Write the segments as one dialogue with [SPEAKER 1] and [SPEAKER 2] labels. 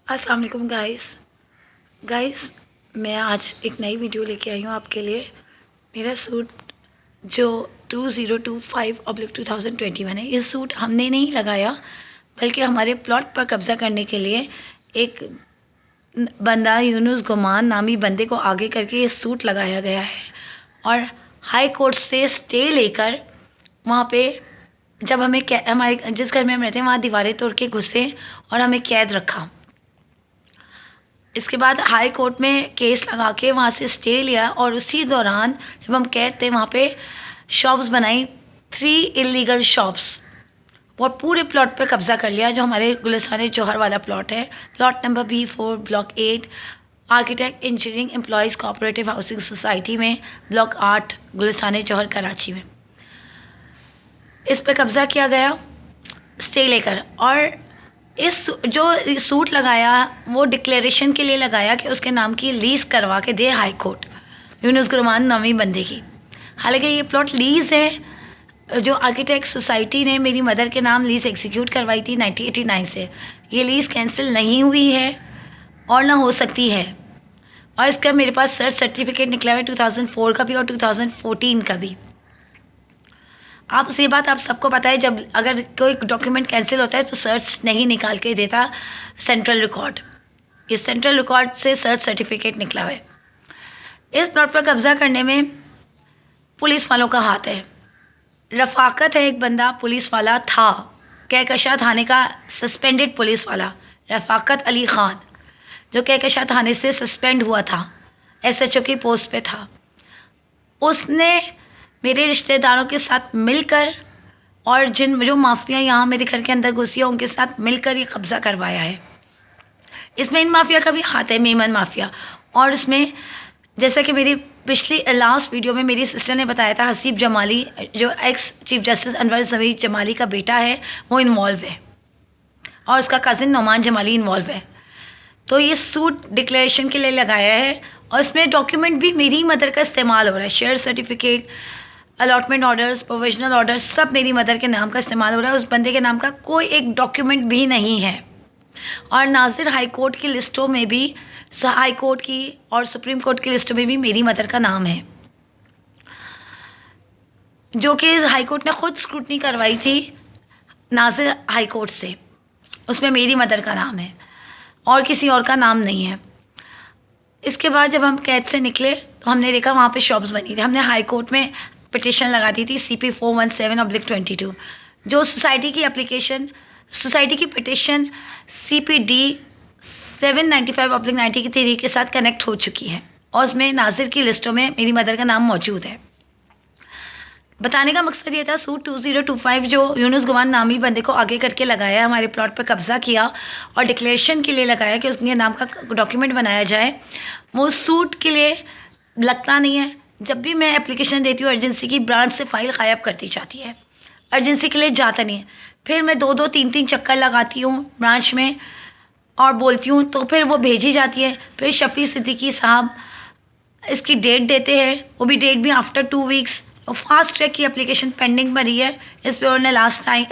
[SPEAKER 1] अस्सलाम वालेकुम गाइस, मैं आज एक नई वीडियो लेके आई हूँ आपके लिए। मेरा सूट जो 2025/2021 है, इस सूट हमने नहीं लगाया बल्कि हमारे प्लॉट पर कब्ज़ा करने के लिए एक बंदा यूनुस गुमान नामी बंदे को आगे करके ये सूट लगाया गया है। और हाई कोर्ट से स्टे लेकर वहाँ पे जब हमें हमारे जिस घर में हम रहते हैं वहाँ दीवारें तोड़ के घुसे और हमें कैद रखा। इसके बाद हाई कोर्ट में केस लगा के वहाँ से स्टे लिया और उसी दौरान जब हम कैद थे वहाँ पे शॉप्स बनाई, 3 इलीगल शॉप्स, और पूरे प्लॉट पे कब्ज़ा कर लिया जो हमारे गुलिस्तान जौहर वाला प्लॉट है। Plot number B4 block 8 architect engineering employees cooperative housing society में, ब्लॉक 8 गुलिस्तान जौहर कराची में। इस पे कब्ज़ा किया गया स्टे लेकर। और इस जो सूट लगाया वो डिक्लेरेशन के लिए लगाया कि उसके नाम की लीज़ करवा के दे हाई कोर्ट यूनुस गुमान नामी बंदे की। हालांकि ये प्लॉट लीज़ है जो आर्किटेक्ट सोसाइटी ने मेरी मदर के नाम लीज़ एग्जीक्यूट करवाई थी 1989 से। ये लीज़ कैंसिल नहीं हुई है और ना हो सकती है। और इसका मेरे पास सर्च सर्टिफिकेट निकला है 2004 का भी और 2014 का भी। ये बात आप सबको पता है, जब अगर कोई डॉक्यूमेंट कैंसिल होता है तो सर्च नहीं निकाल के देता सेंट्रल रिकॉर्ड। इस सेंट्रल रिकॉर्ड से सर्च सर्टिफिकेट निकला है। इस प्लॉट पर कब्ज़ा करने में पुलिस वालों का हाथ है। रफ़ाकत है एक बंदा पुलिस वाला था, कहकशां थाने का सस्पेंडेड पुलिस वाला रफ़ाकत अली ख़ान, जो कहकशां थाने से सस्पेंड हुआ था, SHO की पोस्ट पे था। उसने मेरे रिश्तेदारों के साथ मिलकर और जो माफिया यहाँ मेरे घर के अंदर घुसी है उनके साथ मिलकर ये कब्ज़ा करवाया है। इसमें इन माफिया का भी हाथ है, मेमन माफिया। और इसमें जैसा कि मेरी पिछली लास्ट वीडियो में मेरी सिस्टर ने बताया था, हसीब जमाली जो एक्स चीफ जस्टिस अनवर ज़मीर जमाली का बेटा है वो इन्वॉल्व है और उसका कज़िन नोमान जमाली इन्वॉल्व है। तो ये सूट डिक्लेरेशन के लिए लगाया है और इसमें डॉक्यूमेंट भी मेरी मदर का इस्तेमाल हो रहा है। Share certificate, allotment orders, provisional orders, सब मेरी मदर के नाम का इस्तेमाल हो रहा है। उस बंदे के नाम का कोई एक डॉक्यूमेंट भी नहीं है। और नाजिर हाई कोर्ट की लिस्टों में भी, हाई कोर्ट की और सुप्रीम कोर्ट की लिस्टों में भी मेरी मदर का नाम है, जो कि हाई कोर्ट ने खुद स्क्रूटनी करवाई थी नाजिर हाई कोर्ट से। उसमें मेरी मदर का नाम है और किसी और का नाम नहीं है। इसके बाद जब हम कैद से निकले तो हमने देखा वहाँ पे शॉप्स बनी थी। हमने हाई कोर्ट में पिटिशन लगा दी थी CP 417/22, जो सोसाइटी की पिटिशन CPD 795/90 की तहरीक के साथ कनेक्ट हो चुकी है और उसमें नाजिर की लिस्टों में मेरी मदर का नाम मौजूद है। बताने का मकसद ये था, सूट 2025 जो यूनुस गुमान नामी बंदे को आगे करके लगाया, हमारे प्लॉट पर कब्ज़ा किया और डिक्लेरेशन के लिए लगाया कि उसके नाम का डॉक्यूमेंट बनाया जाए, वो सूट के लिए लगता नहीं है। जब भी मैं एप्लीकेशन देती हूँ अर्जेंसी की, ब्रांच से फ़ाइल गायब करती जाती है, अर्जेंसी के लिए जाता नहीं है। फिर मैं 2-2 3-3 चक्कर लगाती हूँ ब्रांच में और बोलती हूँ तो फिर वो भेजी जाती है। फिर शफ़ी सिद्दीकी साहब इसकी डेट देते हैं, वो भी डेट भी आफ्टर 2 वीक्स। और फास्ट ट्रैक की एप्लीकेशन पेंडिंग भरी है। इस पर उन्होंने लास्ट टाइम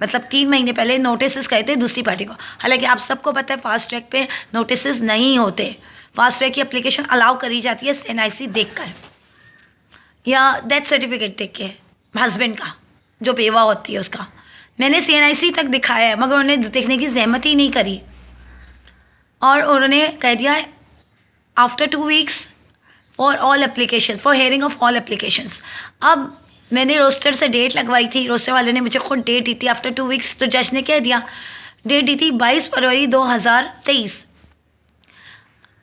[SPEAKER 1] मतलब 3 महीने पहले नोटिस गए थे दूसरी पार्टी को। हालांकि आप सबको पता है फास्ट ट्रैक पे नोटिस नहीं होते। फास्ट ट्रैक की एप्लीकेशन अलाउ करी जाती है CNIC देखकर या डेथ सर्टिफिकेट देख के, हस्बैंड का जो बेवा होती है उसका। मैंने CNIC तक दिखाया है मगर उन्होंने देखने की जहमत ही नहीं करी और उन्होंने कह दिया after 2 weeks for all application, for hearing of all applications. अब मैंने रोस्टर से डेट लगवाई थी, रोस्टर वाले ने मुझे खुद डेट दी थी आफ्टर 2 वीक्स, तो जज ने कह दिया डेट दी थी 22 फरवरी 2023।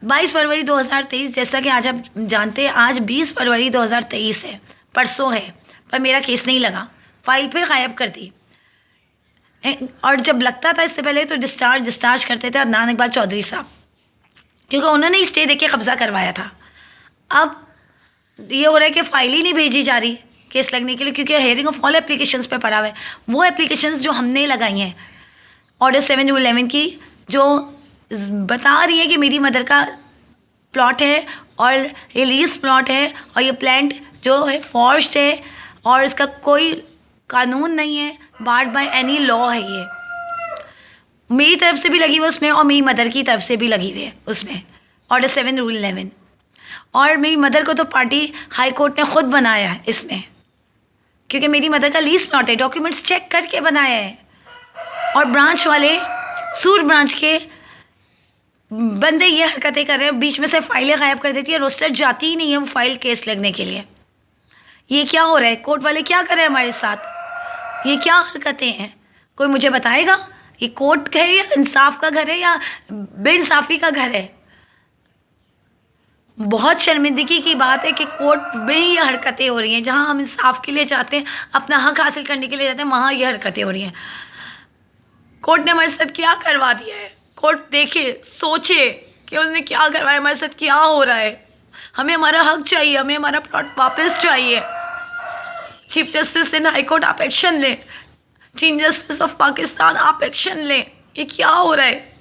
[SPEAKER 1] 22 फरवरी 2023, जैसा कि आज आप जानते हैं आज 20 फरवरी 2023 है, परसों है, पर मेरा केस नहीं लगा, फाइल फिर गायब कर दी। और जब लगता था इससे पहले तो डिस्चार्ज करते थे अदनान इकबाल चौधरी साहब, क्योंकि उन्होंने ही स्टे देके कब्ज़ा करवाया था। अब ये हो रहा है कि फ़ाइल ही नहीं भेजी जा रही केस लगने के लिए, क्योंकि हेयरिंग ऑफ ऑल एप्लीकेशंस पे पड़ा हुआ है। वो एप्लीकेशंस जो हमने लगाई हैं ऑर्डर 7/11 की, जो बता रही है कि मेरी मदर का प्लॉट है और ये लीज प्लॉट है और ये प्लांट जो है फॉर्स्ड है और इसका कोई कानून नहीं है, बार्ड बाय एनी लॉ है। ये मेरी तरफ से भी लगी हुई उसमें और मेरी मदर की तरफ से भी लगी हुई है उसमें, ऑर्डर 7 रूल 11। और मेरी मदर को तो पार्टी हाई कोर्ट ने खुद बनाया है इसमें, क्योंकि मेरी मदर का लीज प्लॉट है, डॉक्यूमेंट्स चेक करके बनाया है। और ब्रांच वाले, सूट ब्रांच के बंदे ये हरकतें कर रहे हैं, बीच में से फाइलें गायब कर देती है, रोस्टर जाती ही नहीं है वो फाइल केस लगने के लिए। ये क्या हो रहा है? कोर्ट वाले क्या कर रहे हैं हमारे साथ? ये क्या हरकतें हैं? कोई मुझे बताएगा? ये कोर्ट है या इंसाफ का घर है या बेइंसाफ़ी का घर है? बहुत शर्मिंदगी की बात है कि कोर्ट में ही ये हरकतें हो रही हैं। जहाँ हम इंसाफ के लिए चाहते हैं, अपना हक हासिल करने के लिए जाते हैं, वहाँ ये हरकतें हो रही हैं। कोर्ट ने हमारे साथ क्या करवा दिया है? कोर्ट देखे, सोचे कि उसने क्या करवाया, हमारे साथ क्या हो रहा है। हमें हमारा हक चाहिए, हमें हमारा प्लॉट वापस चाहिए। Chief justice in high court आप एक्शन लें, चीफ जस्टिस ऑफ पाकिस्तान आप एक्शन लें। ये क्या हो रहा है?